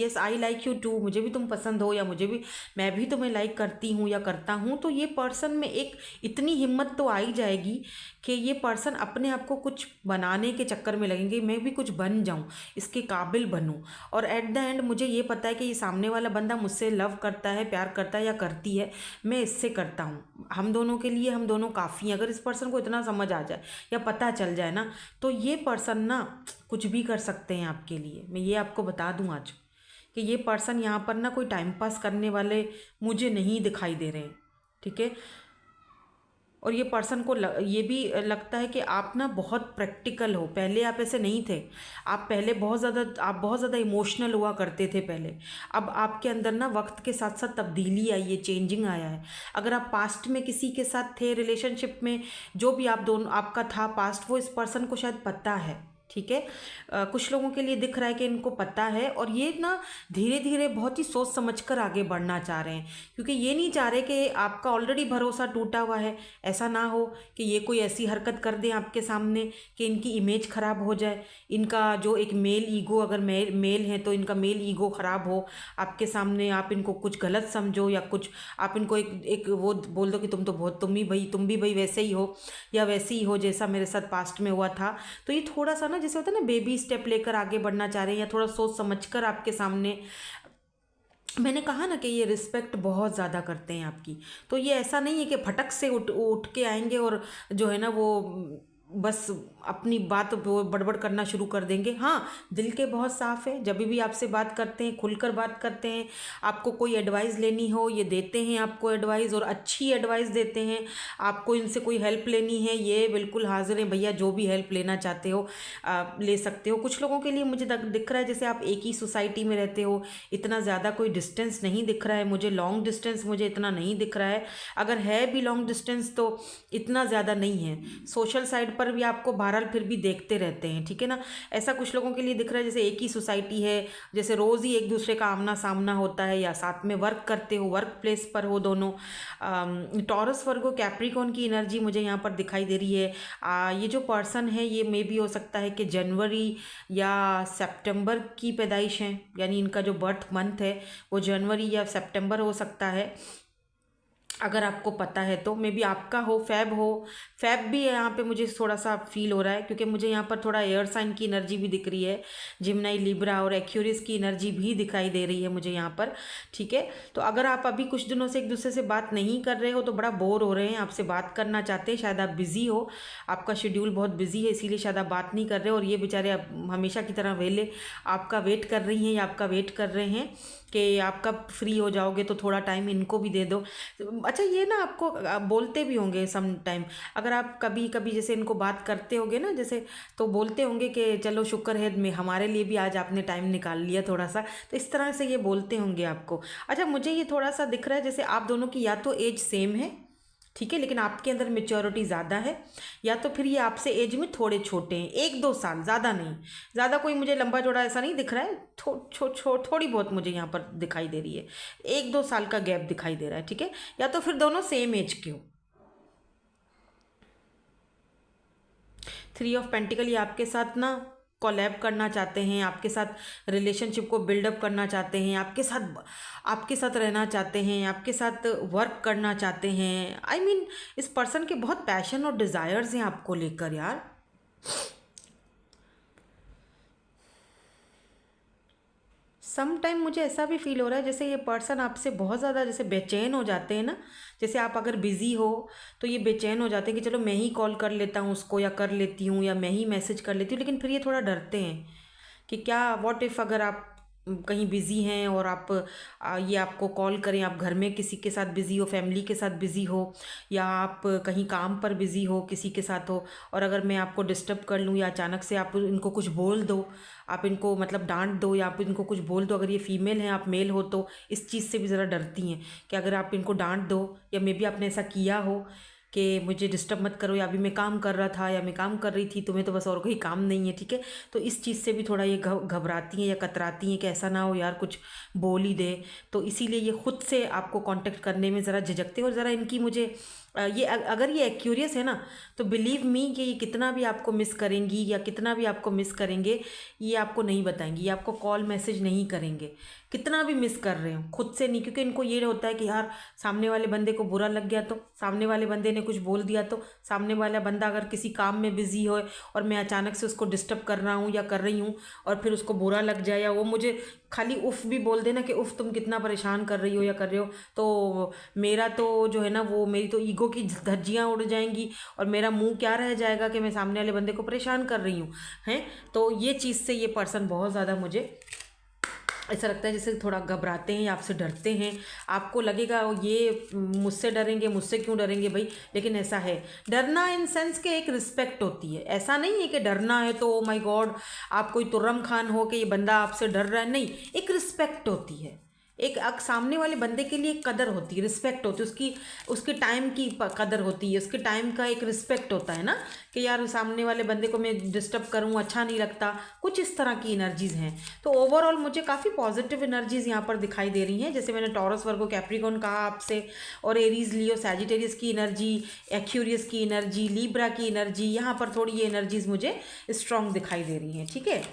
yes I like you too, मुझे भी तुम पसंद हो, या मुझे भी मैं भी तुम्हें लाइक करती हूँ या करता हूँ, तो ये पर्सन में एक इतनी हिम्मत तो आ ही जाएगी कि ये पर्सन अपने आप को कुछ बनाने के चक्कर में लगेंगे, मैं भी कुछ बन जाऊँ, इसके काबिल बनूँ। और एट द एंड मुझे ये पता है कि ये सामने वाला बंदा मुझसे लव करता है, प्यार करता है या करती है, मैं इससे करता हूँ, हम दोनों के लिए हम दोनों काफ़ी हैं। अगर इस पर्सन को इतना समझ आ जाए या पता चल जाए ना, तो ये पर्सन ना कुछ भी कर सकते हैं आपके लिए। मैं ये आपको बता दूं आज कि ये पर्सन यहाँ पर ना कोई टाइम पास करने वाले मुझे नहीं दिखाई दे रहे हैं, ठीक है। और ये पर्सन को ये भी लगता है कि आप ना बहुत प्रैक्टिकल हो, पहले आप ऐसे नहीं थे, आप पहले आप बहुत ज़्यादा इमोशनल हुआ करते थे पहले। अब आपके अंदर ना वक्त के साथ साथ तब्दीली आई है, चेंजिंग आया है। अगर आप पास्ट में किसी के साथ थे रिलेशनशिप में, जो भी आप दोनों आपका था पास्ट, वो इस पर्सन को शायद पता है, ठीक है। कुछ लोगों के लिए दिख रहा है कि इनको पता है, और ये ना धीरे धीरे बहुत ही सोच समझ कर आगे बढ़ना चाह रहे हैं, क्योंकि ये नहीं चाह रहे कि आपका ऑलरेडी भरोसा टूटा हुआ है, ऐसा ना हो कि ये कोई ऐसी हरकत कर दें आपके सामने कि इनकी इमेज ख़राब हो जाए, इनका जो एक मेल ईगो, अगर मेल है तो इनका मेल ईगो ख़राब हो आपके सामने, आप इनको कुछ गलत समझो, या कुछ आप इनको एक वो बोल दो कि तुम भी भाई वैसे ही हो, या वैसे ही हो जैसा मेरे साथ पास्ट में हुआ था। तो ये थोड़ा सा ना जैसे होता है ना बेबी स्टेप लेकर आगे बढ़ना चाह रहे हैं, या थोड़ा सोच समझकर आपके सामने। मैंने कहा ना कि ये रिस्पेक्ट बहुत ज़्यादा करते हैं आपकी, तो ये ऐसा नहीं है कि फटक से उठ के आएंगे और जो है ना वो बस अपनी बात वो बड़बड़ करना शुरू कर देंगे। हाँ, दिल के बहुत साफ़ है, जब भी आपसे बात करते हैं खुलकर बात करते हैं। आपको कोई एडवाइस लेनी हो ये देते हैं आपको एडवाइस, और अच्छी एडवाइस देते हैं। आपको इनसे कोई हेल्प लेनी है ये बिल्कुल हाजिर हैं भैया, जो भी हेल्प लेना चाहते हो ले सकते हो। कुछ लोगों के लिए मुझे दिख रहा है जैसे आप एक ही सोसाइटी में रहते हो, इतना ज़्यादा कोई डिस्टेंस नहीं दिख रहा है मुझे, लॉन्ग डिस्टेंस मुझे इतना नहीं दिख रहा है। अगर है भी लॉन्ग डिस्टेंस तो इतना ज़्यादा नहीं है। सोशल साइड पर भी आपको बहरहाल फिर भी देखते रहते हैं, ठीक है ना। ऐसा कुछ लोगों के लिए दिख रहा है जैसे एक ही सोसाइटी है, जैसे रोज़ ही एक दूसरे का आमना सामना होता है, या साथ में वर्क करते हो, वर्क प्लेस पर हो दोनों। टॉरस वर्गो कैप्रिकॉर्न की एनर्जी मुझे यहाँ पर दिखाई दे रही है। ये जो पर्सन है ये मे भी हो सकता है कि जनवरी या सितंबर की पैदाइश है, यानी इनका जो बर्थ मंथ है वो जनवरी या सितंबर हो सकता है। अगर आपको पता है तो मे बी आपका हो, फैब भी यहाँ पे मुझे थोड़ा सा फील हो रहा है, क्योंकि मुझे यहाँ पर थोड़ा एयर साइन की एनर्जी भी दिख रही है, जिम्नाई, लिब्रा और एक्यूरियस की एनर्जी भी दिखाई दे रही है मुझे यहाँ पर, ठीक है। तो अगर आप अभी कुछ दिनों से एक दूसरे से बात नहीं कर रहे हो तो बड़ा बोर हो रहे हैं, आपसे बात करना चाहते हैं, शायद आप बिज़ी हो, आपका शेड्यूल बहुत बिजी है इसीलिए शायद आप बात नहीं कर रहे हो, और ये बेचारे हमेशा की तरह वेले आपका वेट कर रही हैं या आपका वेट कर रहे हैं कि आप कब फ्री हो जाओगे तो थोड़ा टाइम इनको भी दे दो। अच्छा, ये ना आपको बोलते भी होंगे सम टाइम, अगर आप कभी कभी जैसे इनको बात करते होगे ना जैसे, तो बोलते होंगे कि चलो शुक्र है मैं हमारे लिए भी आज आपने टाइम निकाल लिया थोड़ा सा, तो इस तरह से ये बोलते होंगे आपको। अच्छा, मुझे ये थोड़ा सा दिख रहा है जैसे आप दोनों की या तो एज सेम है, ठीक है, लेकिन आपके अंदर मेच्योरिटी ज़्यादा है, या तो फिर ये आपसे एज में थोड़े छोटे हैं, 1-2 साल, ज़्यादा नहीं, ज़्यादा कोई मुझे लंबा चौड़ा ऐसा नहीं दिख रहा है, थोड़ी बहुत मुझे यहाँ पर दिखाई दे रही है, 1-2 साल का गैप दिखाई दे रहा है, ठीक है, या तो फिर दोनों सेम एज के हो। 3 ऑफ पेंटिकल ये आपके साथ ना कोलैब करना चाहते हैं, आपके साथ रिलेशनशिप को बिल्डअप करना चाहते हैं, आपके साथ रहना चाहते हैं, आपके साथ वर्क करना चाहते हैं। आई मीन इस पर्सन के बहुत पैशन और डिज़ायर्स हैं आपको लेकर यार। सम टाइम मुझे ऐसा भी फील हो रहा है जैसे ये पर्सन आपसे बहुत ज़्यादा जैसे बेचैन हो जाते हैं ना, जैसे आप अगर बिज़ी हो तो ये बेचैन हो जाते हैं कि चलो मैं ही कॉल कर लेता हूँ उसको, या कर लेती हूँ, या मैं ही मैसेज कर लेती हूँ, लेकिन फिर ये थोड़ा डरते हैं कि क्या व्हाट इफ़ अगर आप कहीं बिज़ी हैं और आप ये आपको कॉल करें, आप घर में किसी के साथ बिज़ी हो, फैमिली के साथ बिज़ी हो, या आप कहीं काम पर बिज़ी हो किसी के साथ हो, और अगर मैं आपको डिस्टर्ब कर लूँ या अचानक से आप इनको कुछ बोल दो, आप इनको मतलब डांट दो या आप इनको कुछ बोल दो, अगर ये फीमेल हैं आप मेल हो तो इस चीज़ से भी ज़रा डरती हैं कि अगर आप इनको डांट दो, या मे बी आपने ऐसा किया हो कि मुझे डिस्टर्ब मत करो, या अभी मैं काम कर रहा था या मैं काम कर रही थी, तुम्हें तो बस और कोई काम नहीं है, ठीक है। तो इस चीज़ से भी थोड़ा ये घबराती हैं या कतराती हैं कि ऐसा ना हो यार कुछ बोल ही दे, तो इसीलिए ये खुद से आपको कांटेक्ट करने में ज़रा झिझकते हैं। और ज़रा इनकी मुझे ये अगर ये एक्यूरियस है ना तो बिलीव मी कि ये कितना भी आपको मिस करेंगी या कितना भी आपको मिस करेंगे ये आपको नहीं बताएंगी, ये आपको कॉल मैसेज नहीं करेंगे, कितना भी मिस कर रहे हो खुद से नहीं, क्योंकि इनको ये होता है कि यार सामने वाले बंदे को बुरा लग गया तो, सामने वाले बंदे ने कुछ बोल दिया तो, सामने वाला बंदा अगर किसी काम में बिजी हो और मैं अचानक से उसको डिस्टर्ब कर रहा हूँ या कर रही हूँ और फिर उसको बुरा लग जाए, या वो मुझे खाली उफ़ भी बोल देना कि उफ़ तुम कितना परेशान कर रही हो या कर रहे हो, तो मेरा तो जो है ना वो मेरी तो ईगो की धज्जियाँ उड़ जाएंगी और मेरा मुंह क्या रह जाएगा कि मैं सामने वाले बंदे को परेशान कर रही हूँ हैं। तो ये चीज़ से ये पर्सन बहुत ज़्यादा मुझे ऐसा लगता है जैसे थोड़ा घबराते हैं या आपसे डरते हैं। आपको लगेगा ये मुझसे डरेंगे, मुझसे क्यों डरेंगे भाई, लेकिन ऐसा है। डरना इन सेंस के एक रिस्पेक्ट होती है, ऐसा नहीं है कि डरना है तो ओ माय गॉड आप कोई तुर्रम खान हो कि ये बंदा आपसे डर रहा है, नहीं, एक रिस्पेक्ट होती है, एक सामने वाले बंदे के लिए एक कदर होती है, रिस्पेक्ट होती है, उसकी टाइम की कदर होती है, उसके टाइम का एक रिस्पेक्ट होता है ना कि यार सामने वाले बंदे को मैं डिस्टर्ब करूँ अच्छा नहीं लगता, कुछ इस तरह की एनर्जीज़ हैं। तो ओवरऑल मुझे काफ़ी पॉजिटिव एनर्जीज़ यहाँ पर दिखाई दे रही हैं, जैसे मैंने टॉरस वर्गो कैप्रिकॉर्न कहा आपसे, और एरीज लियो सैजिटेरियस की एनर्जी, एक्यूरियस की एनर्जी, लीब्रा की एनर्जी, यहाँ पर थोड़ी ये एनर्जीज़ मुझे स्ट्रॉन्ग दिखाई दे रही हैं, ठीक है।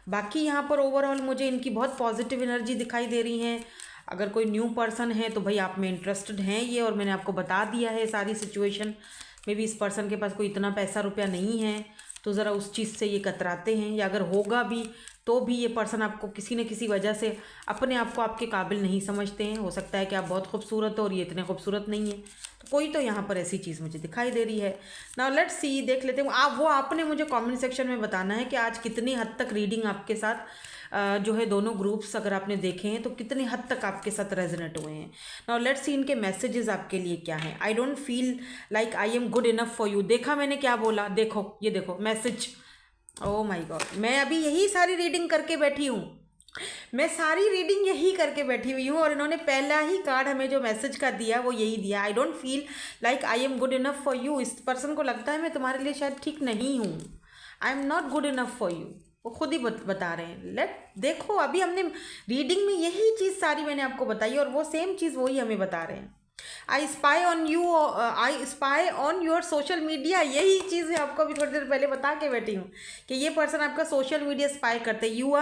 बाकी यहाँ पर ओवरऑल मुझे इनकी बहुत पॉजिटिव एनर्जी दिखाई दे रही हैं। अगर कोई न्यू पर्सन है तो भाई आप में इंटरेस्टेड हैं ये, और मैंने आपको बता दिया है सारी सिचुएशन। मे बी इस पर्सन के पास कोई इतना पैसा रुपया नहीं है तो ज़रा उस चीज़ से ये कतराते हैं, या अगर होगा भी तो भी ये पर्सन आपको किसी न किसी वजह से अपने आप को आपके काबिल नहीं समझते हैं। हो सकता है कि आप बहुत खूबसूरत हो और ये इतने खूबसूरत नहीं है, तो कोई तो यहाँ पर ऐसी चीज़ मुझे दिखाई दे रही है। नाउ लेट्स सी, देख लेते हैं आपने मुझे कमेंट सेक्शन में बताना है कि आज कितनी हद तक रीडिंग आपके साथ जो है दोनों ग्रुप्स अगर आपने देखे हैं तो कितनी हद तक आपके साथ रेजोनेट हुए हैं। नाउ लेट्स सी इनके मैसेजेस आपके लिए क्या हैं। I don't feel like I am good enough for you. देखा मैंने क्या बोला, देखो ये देखो मैसेज। ओह माय गॉड, मैं अभी यही सारी रीडिंग करके बैठी हूँ, मैं सारी रीडिंग यही करके बैठी हुई हूँ और इन्होंने पहला ही कार्ड हमें जो मैसेज का दिया वो यही दिया। I don't feel like I am good enough for you. इस पर्सन को लगता है मैं तुम्हारे लिए शायद ठीक नहीं हूँ। I am not good enough for you, वो खुद ही बता रहे हैं। देखो अभी हमने रीडिंग में यही चीज़ सारी मैंने आपको बताई और वो सेम चीज़ वही हमें बता रहे हैं। I spy on you, I spy on your social media. यही चीज़ मैं आपको अभी थोड़ी देर पहले बता के बैठी हूँ कि ये पर्सन आपका सोशल मीडिया स्पाई करते हैं। You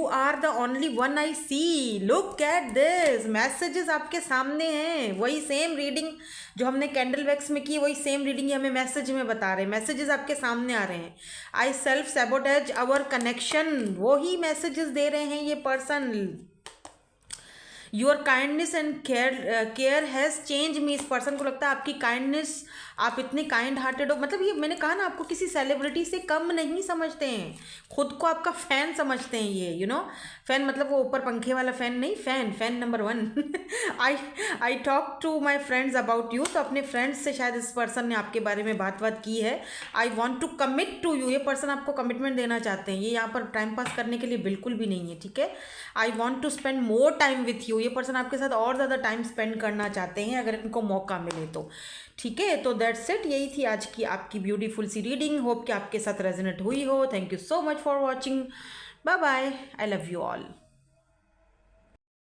are the only one I see, look at this. Messages आपके सामने हैं, वही सेम रीडिंग जो हमने कैंडल वैक्स में की, वही सेम रीडिंग हमें मैसेज में बता रहे हैं। मैसेजेस आपके सामने आ रहे हैं। I self sabotage our connection, वही मैसेजेस दे रहे हैं ये person. Your kindness and care has change me. इस पर्सन को लगता है आपकी काइंडनेस, आप इतने काइंड हार्टेड हो। मतलब ये मैंने कहा ना, आपको किसी सेलिब्रिटी से कम नहीं समझते हैं, खुद को आपका फ़ैन समझते हैं ये। फ़ैन मतलब वो ऊपर पंखे वाला फ़ैन नहीं, fan number 1। I talk to my friends about you. तो अपने फ्रेंड्स से शायद इस पर्सन ने आपके बारे में बात की है। I want to commit to you, ये पर्सन आपको कमिटमेंट देना चाहते हैं। ये यहाँ पर टाइम पास करने के लिए बिल्कुल भी नहीं है, ठीक है। I want to spend more time with you, ये पर्सन आपके साथ और ज़्यादा टाइम स्पेंड करना चाहते हैं अगर इनको मौका मिले तो, ठीक है। तो दैट्स इट, यही थी आज की आपकी ब्यूटीफुल सी रीडिंग। होप कि आपके साथ रेजोनेट हुई हो। Thank you so much for watching. Bye bye, I love you all.